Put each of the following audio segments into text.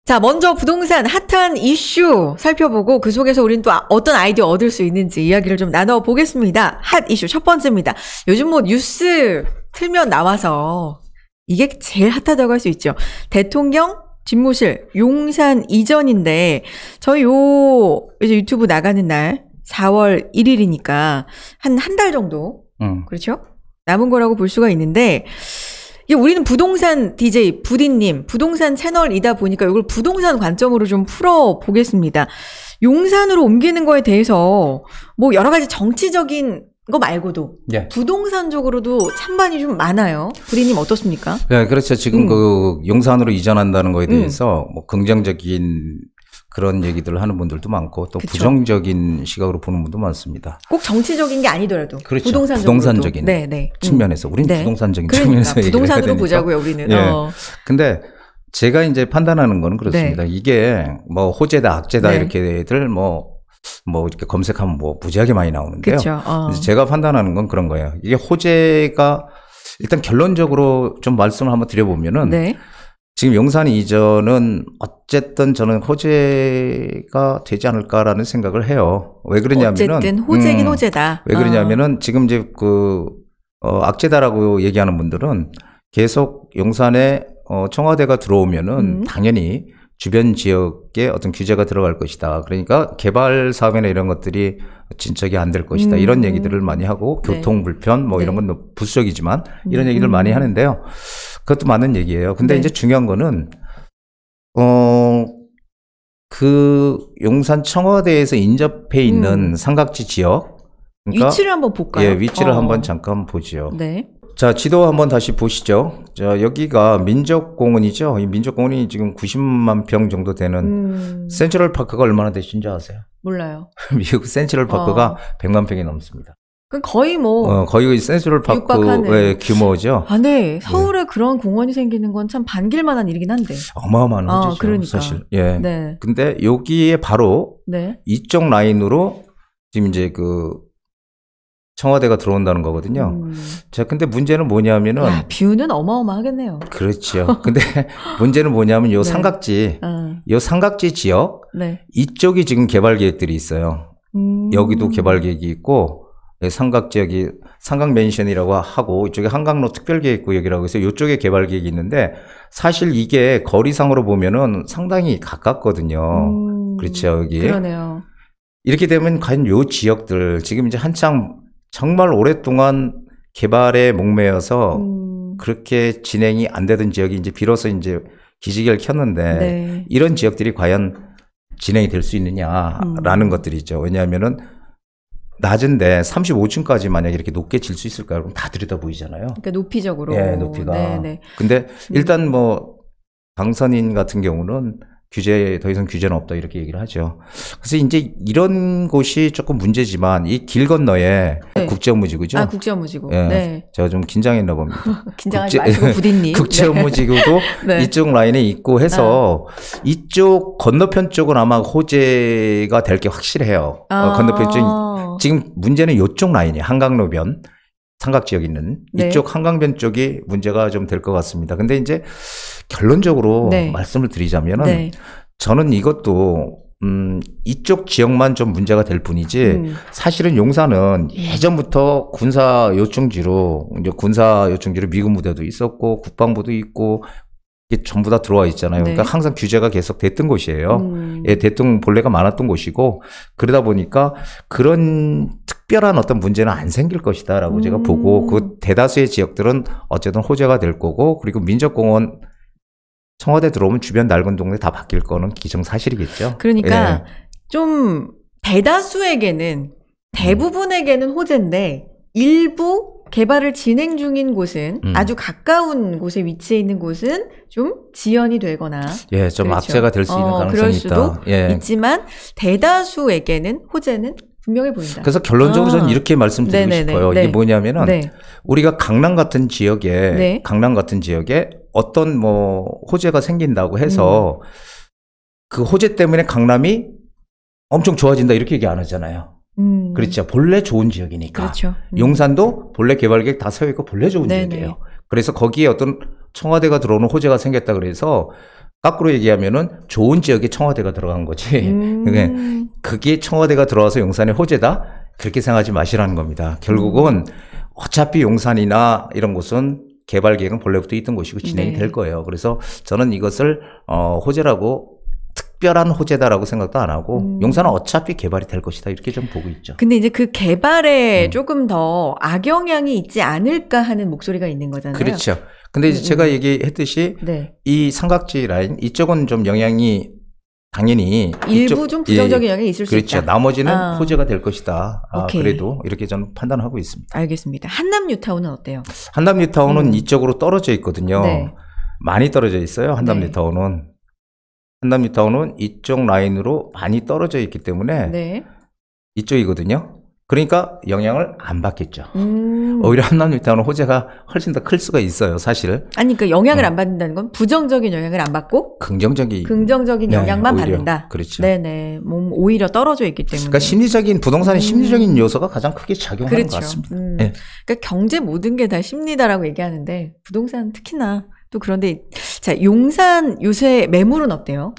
자, 먼저 부동산 핫한 이슈 살펴보고 그 속에서 우린 또 어떤 아이디어 얻을 수 있는지 이야기를 좀 나눠보겠습니다. 핫 이슈 첫 번째입니다. 요즘 뭐 뉴스 틀면 나와서 이게 제일 핫하다고 할 수 있죠. 대통령 집무실 용산 이전인데 저희 이제 유튜브 나가는 날 4월 1일이니까 한 달 정도 그렇죠? 남은 거라고 볼 수가 있는데 우리는 부동산 DJ 부디님 부동산 채널이다 보니까 이걸 부동산 관점으로 좀 풀어보겠습니다. 용산으로 옮기는 거에 대해서 뭐 여러 가지 정치적인 거 말고도 예. 부동산적으로도 찬반이 좀 많아요. 부디님 어떻습니까? 네, 그렇죠. 지금 그 용산으로 이전한다는 거에 대해서 뭐 긍정적인 그런 얘기들을 하는 분들도 많고 또 그쵸. 부정적인 시각으로 보는 분도 많습니다. 꼭 정치적인 게 아니더라도 그렇죠. 부동산적인 네. 측면에서 우리는 네. 부동산적인 그러니까, 측면에서 부동산으로 보자고요, 우리는. 예. 근데 제가 이제 판단하는 거는 그렇습니다. 네. 이게 뭐 호재다 악재다 네. 이렇게들 뭐 이렇게 검색하면 뭐 무지하게 많이 나오는데요. 그쵸. 제가 판단하는 건 그런 거예요. 이게 호재가 일단 결론적으로 좀 말씀을 한번 드려보면은 네. 지금 용산 이전은 어쨌든 저는 호재가 되지 않을까라는 생각을 해요. 왜 그러냐면은 어쨌든 호재긴 호재다. 왜 그러냐면은 지금 이제 악재다라고 얘기하는 분들은 계속 용산에 청와대가 들어오면은 당연히 주변 지역에 어떤 규제가 들어갈 것이다. 그러니까 개발 사업이나 이런 것들이 진척이 안 될 것이다. 이런 얘기들을 많이 하고 교통 불편 뭐 이런 건 부수적이지만 이런 얘기를 많이 하는데요. 그것도 맞는 얘기예요. 근데 이제 중요한 거는 그 용산 청와대에서 인접해 있는 삼각지 지역 그러니까 위치를 한번 볼까요? 예, 위치를 한번 잠깐 보죠. 네. 자, 지도 한번 다시 보시죠. 자, 여기가 민족공원이죠. 이 민족공원이 지금 90만 평 정도 되는 센트럴파크가 얼마나 되신지 아세요? 몰라요. 미국 센트럴파크가 100만 평이 넘습니다. 그 거의 뭐 거의 센트럴파크의 규모죠. 아, 네. 서울에 그런 공원이 생기는 건 참 반길만한 일이긴 한데. 어마어마한 호재죠. 그러니까. 사실. 예. 네. 근데 여기에 바로 네. 이쪽 라인으로 지금 이제 청와대가 들어온다는 거거든요. 자, 근데 문제는 뭐냐면은. 야, 뷰는 어마어마하겠네요. 그렇죠. 근데 문제는 뭐냐면 요 삼각지, 요 삼각지 지역, 이쪽이 지금 개발 계획들이 있어요. 여기도 개발 계획이 있고, 삼각 지역이 삼각맨션이라고 하고, 이쪽에 한강로 특별계획구역이라고 해서 이쪽에 개발 계획이 있는데, 사실 이게 거리상으로 보면은 상당히 가깝거든요. 그렇죠, 여기. 그러네요. 이렇게 되면 과연 요 지역들, 지금 이제 한창 정말 오랫동안 개발에 목매여서 그렇게 진행이 안 되던 지역이 이제 비로소 이제 기지개를 켰는데 이런 지역들이 과연 진행이 될 수 있느냐라는 것들이죠. 왜냐하면은 낮은데 35층까지 만약에 이렇게 높게 질 수 있을까요? 그럼 다 들여다 보이잖아요. 그러니까 높이적으로. 예, 높이가. 네네. 근데 일단 뭐 당선인 같은 경우는 더 이상 규제는 없다 이렇게 얘기를 하죠. 그래서 이제 이런 곳이 조금 문제지만 이 길 건너에 국제업무지구죠. 아, 국제업무지구. 예, 네. 제가 좀 긴장했나 봅니다. 긴장하지 마시고 부디님. 국제업무지구도 이쪽 라인에 있고 해서 이쪽 건너편 쪽은 아마 호재가 될 게 확실해요. 건너편 쪽 지금 문제는 이쪽 라인이에요. 한강로변. 삼각지역 있는 이쪽 한강변 쪽이 문제가 좀 될 것 같습니다. 근데 이제 결론적으로 말씀을 드리자면은 저는 이것도 이쪽 지역만 좀 문제가 될 뿐이지 사실은 용산은 예전부터 군사 요충지로 미군 부대도 있었고 국방부도 있고 이게 전부 다 들어와 있잖아요. 그러니까 항상 규제가 계속 됐던 곳이에요. 예, 대통령 본래가 많았던 곳이고 그러다 보니까 그런 특별한 어떤 문제는 안 생길 것이다라고 제가 보고 그 대다수의 지역들은 어쨌든 호재가 될 거고 그리고 민족공원 청와대 들어오면 주변 낡은 동네 다 바뀔 거는 기정사실이겠죠. 그러니까 좀 대부분에게는 호재인데 일부 개발을 진행 중인 곳은 아주 가까운 곳에 위치해 있는 곳은 좀 지연이 되거나 좀 악재가 될 수 있는 가능성이 그럴 있다. 수도 있지만 대다수에게는 호재는 분명해 보인다. 그래서 결론적으로 저는 이렇게 말씀드리고 싶어요. 이게 뭐냐면은 우리가 강남 같은 지역에 어떤 뭐 호재가 생긴다고 해서 그 호재 때문에 강남이 엄청 좋아진다 이렇게 얘기 안 하잖아요. 그렇죠. 본래 좋은 지역이니까. 그렇죠. 용산도 본래 개발계획 다 세워있고 본래 좋은 지역이에요. 그래서 거기에 어떤 청와대가 들어오는 호재가 생겼다 그래서 거꾸로 얘기하면은 좋은 지역에 청와대가 들어간 거지. 그게 청와대가 들어와서 용산의 호재다? 그렇게 생각하지 마시라는 겁니다. 결국은 어차피 용산이나 이런 곳은 개발 계획은 본래부터 있던 곳이고 진행이 될 거예요. 그래서 저는 이것을 호재라고 특별한 호재다라고 생각도 안 하고 용산은 어차피 개발이 될 것이다 이렇게 좀 보고 있죠. 근데 이제 그 개발에 조금 더 악영향이 있지 않을까 하는 목소리가 있는 거잖아요. 그렇죠. 근데 이제 제가 얘기했듯이 이 삼각지 라인 이쪽은 좀 영향이 당연히 일부 좀 부정적인 영향이 있을 수 있다. 그렇죠. 나머지는 호재가 될 것이다. 그래도 이렇게 저는 판단하고 있습니다. 알겠습니다. 한남 뉴타운은 어때요? 한남 뉴타운은 이쪽으로 떨어져 있거든요. 많이 떨어져 있어요. 한남 뉴타운은. 한남 뉴타운은 이쪽 라인으로 많이 떨어져 있기 때문에 이쪽이거든요. 그러니까 영향을 안 받겠죠. 오히려 한남 뉴타운은 호재가 훨씬 더 클 수가 있어요, 사실. 아니, 그러니까 영향을 안 받는다는 건 부정적인 영향을 안 받고 긍정적인 영향만 받는다. 그렇죠. 네네. 오히려 떨어져 있기 때문에. 그러니까 부동산의 심리적인 요소가 가장 크게 작용하는 것 같습니다. 그러니까 경제 모든 게 다 심리다라고 얘기하는데 부동산 특히나. 또 그런데 자 용산 요새 매물은 어때요?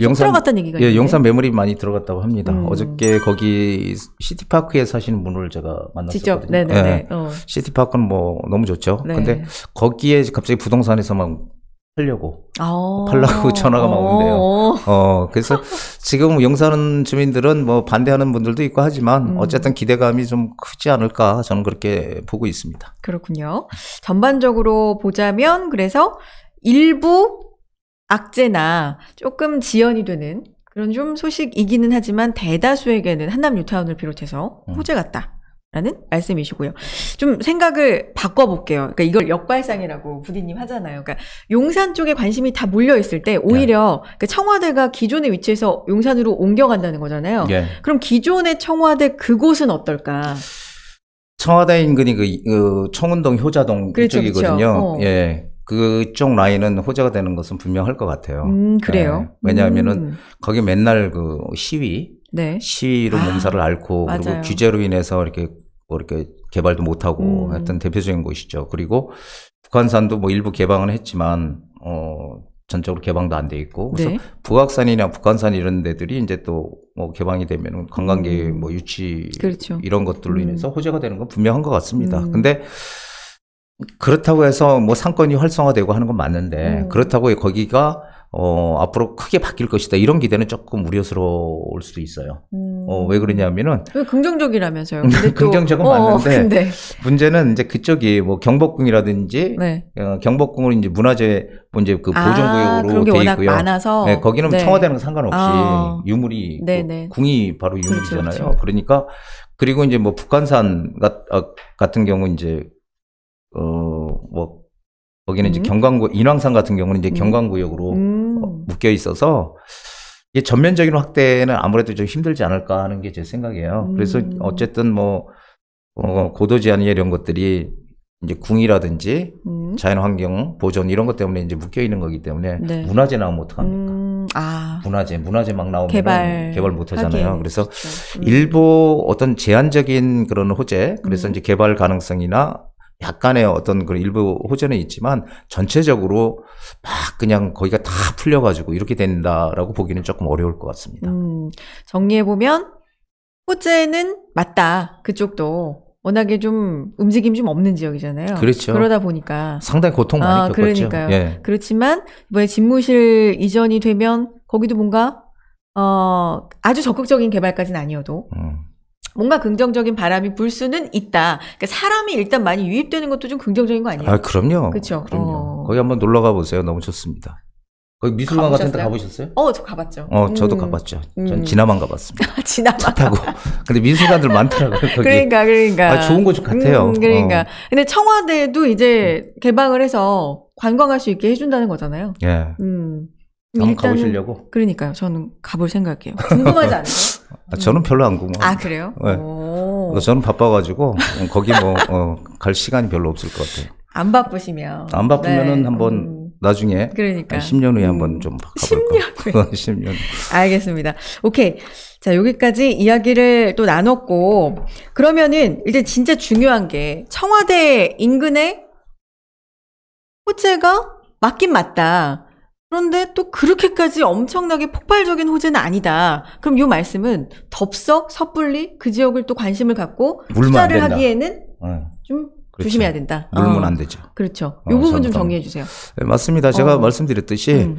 용산 들어갔다는 얘기가 있는데. 용산 매물이 많이 들어갔다고 합니다. 어저께 거기 시티파크에 사시는 분을 제가 만났었거든요. 직접, 네네네. 시티파크는 뭐 너무 좋죠. 근데 거기에 갑자기 부동산에서 막 팔라고 전화가 막 온대요. 그래서 지금 용산 주민들은 뭐 반대하는 분들도 있고 하지만 어쨌든 기대감이 좀 크지 않을까 저는 그렇게 보고 있습니다. 그렇군요. 전반적으로 보자면 그래서 일부 악재나 조금 지연이 되는 그런 좀 소식이기는 하지만 대다수에게는 한남 뉴타운을 비롯해서 호재 같다. 라는 말씀이시고요. 좀 생각을 바꿔볼게요. 그러니까 이걸 역발상이라고 부디님 하잖아요. 그러니까 용산 쪽에 관심이 다 몰려있을 때 오히려 그 청와대가 기존의 위치에서 용산으로 옮겨간다는 거잖아요. 그럼 기존의 청와대 그곳은 어떨까? 청와대 인근이 그 청운동 효자동 쪽이거든요. 그쪽 라인은 호재가 되는 것은 분명할 것 같아요. 그래요? 왜냐하면은 거기 맨날 그 시위로 몸살을 앓고 그리고 규제로 인해서 이렇게 개발도 못하고 했던 대표적인 곳이죠. 그리고 북한산도 뭐 일부 개방은 했지만 전적으로 개방도 안 돼 있고 그래서 북악산이나 북한산 이런 데들이 이제 또 뭐 개방이 되면 관광객 뭐 유치 이런 것들로 인해서 호재가 되는 건 분명한 것 같습니다. 근데 그렇다고 해서 뭐 상권이 활성화되고 하는 건 맞는데 그렇다고 거기가 앞으로 크게 바뀔 것이다. 이런 기대는 조금 우려스러울 수도 있어요. 왜 그러냐면은. 긍정적이라면서요. 근데 긍정적은 맞는데. 문제는 이제 그쪽이 뭐 경복궁이라든지. 경복궁은 이제 문화재, 이제 그 보존구역으로 돼 있고요. 많아서. 거기는 청와대는 상관없이 유물이. 궁이 바로 유물이잖아요. 그러니까. 그리고 이제 뭐 북한산 같은 경우 이제, 거기는 이제 인왕산 같은 경우는 이제 경관구역으로 묶여 있어서 이게 전면적인 확대는 아무래도 좀 힘들지 않을까 하는 게 제 생각이에요. 그래서 어쨌든 뭐 고도 제한이 이런 것들이 이제 궁이라든지 자연환경 보존 이런 것 때문에 이제 묶여 있는 거기 때문에 문화재 나오면 어떡합니까? 문화재 막 나오면 개발 못 하잖아요. 그래서 일부 어떤 제한적인 그런 호재, 그래서 이제 개발 가능성이나 약간의 어떤 그 일부 호재는 있지만 전체적으로 막 그냥 거기가 다 풀려가지고 이렇게 된다라고 보기는 조금 어려울 것 같습니다. 정리해보면 호재는 맞다. 그쪽도 워낙에 좀 움직임이 좀 없는 지역이잖아요. 그렇죠. 그러다 보니까 상당히 고통 많이 겪었죠. 그러니까요. 그렇지만 이번에 집무실 이전이 되면 거기도 뭔가 아주 적극적인 개발까지는 아니어도 뭔가 긍정적인 바람이 불 수는 있다. 그러니까 사람이 일단 많이 유입되는 것도 좀 긍정적인 거 아니에요? 그럼요. 그렇죠. 거기 한번 놀러 가보세요. 너무 좋습니다. 거기 미술관 같은 데 가보셨어요? 저 가봤죠. 저도 가봤죠. 전 지나만 가봤습니다. 지나만. 차 타고. 근데 미술관들 많더라고요. 거기. 그러니까. 좋은 곳 같아요. 그러니까. 근데 청와대도 이제 개방을 해서 관광할 수 있게 해준다는 거잖아요. 한번 가보시려고? 그러니까요. 저는 가볼 생각이에요. 궁금하지 않아요? 저는 별로 안 궁금해요. 그래요? 저는 바빠가지고 거기 갈 시간이 별로 없을 것 같아요. 안 바쁘시면. 안 바쁘면은 한번 나중에. 그러니까. 10년 후에 한번 좀 가볼까. 10년 후에. 알겠습니다. 오케이. 자, 여기까지 이야기를 또 나눴고, 그러면은 이제 진짜 중요한 게 청와대 인근에 호재가 맞긴 맞다. 그런데 또 그렇게까지 엄청나게 폭발적인 호재는 아니다. 그럼 이 말씀은 덥석, 섣불리 그 지역을 또 관심을 갖고 투자를 하기에는 좀 그렇죠. 조심해야 된다. 물면 안 되죠. 그렇죠. 이 부분 좀 정리해 주세요. 네, 맞습니다. 제가 말씀드렸듯이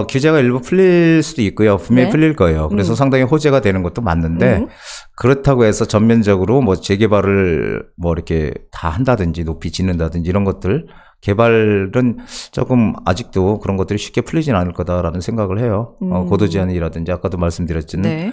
규제가 일부 풀릴 수도 있고요. 분명히 네. 풀릴 거예요. 그래서 상당히 호재가 되는 것도 맞는데 그렇다고 해서 전면적으로 뭐 재개발을 뭐 이렇게 다 한다든지 높이 짓는다든지 이런 것들 개발은 조금 아직도 그런 것들이 쉽게 풀리진 않을 거다라는 생각을 해요. 고도 제한이라든지 아까도 말씀드렸지만 네.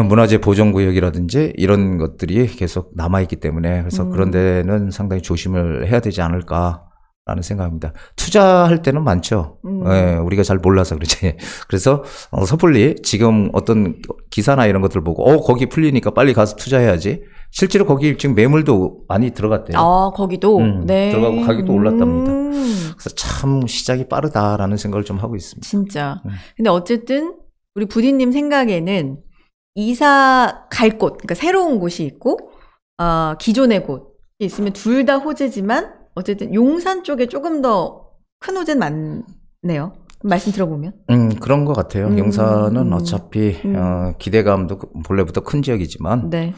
문화재 보존구역이라든지 이런 것들이 계속 남아있기 때문에 그래서 그런 데는 상당히 조심을 해야 되지 않을까라는 생각입니다. 투자할 때는 많죠. 네, 우리가 잘 몰라서 그렇지. 그래서 섣불리 지금 어떤 기사나 이런 것들 보고 거기 풀리니까 빨리 가서 투자해야지. 실제로 거기 지금 매물도 많이 들어갔대요. 아, 거기도? 네. 들어가고 가격도 올랐답니다. 그래서 참 시작이 빠르다라는 생각을 좀 하고 있습니다. 진짜. 근데 어쨌든 우리 부디님 생각에는 이사 갈 곳, 그러니까 새로운 곳이 있고, 기존의 곳이 있으면 둘 다 호재지만, 어쨌든 용산 쪽에 조금 더 큰 호재는 많네요. 말씀 들어보면. 그런 것 같아요. 용산은 어차피, 기대감도 본래부터 큰 지역이지만, 네.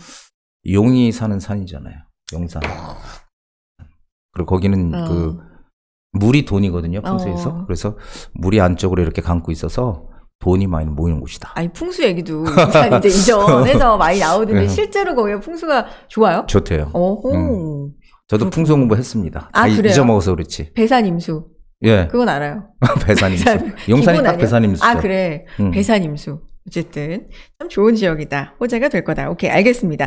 용이 사는 산이잖아요. 용산. 그리고 거기는 물이 돈이거든요, 풍수에서. 그래서 물이 안쪽으로 이렇게 감고 있어서, 돈이 많이 모이는 곳이다. 아니, 풍수 얘기도 이제 이전에서 많이 나오던데 실제로 거기가 풍수가 좋아요? 좋대요. 저도 풍수 공부했습니다. 그래요? 잊어먹어서 그렇지. 배산임수. 예. 그건 알아요. 배산임수. 용산이 딱 배산임수죠. 그래. 배산임수. 어쨌든 참 좋은 지역이다. 호재가 될 거다. 오케이, 알겠습니다.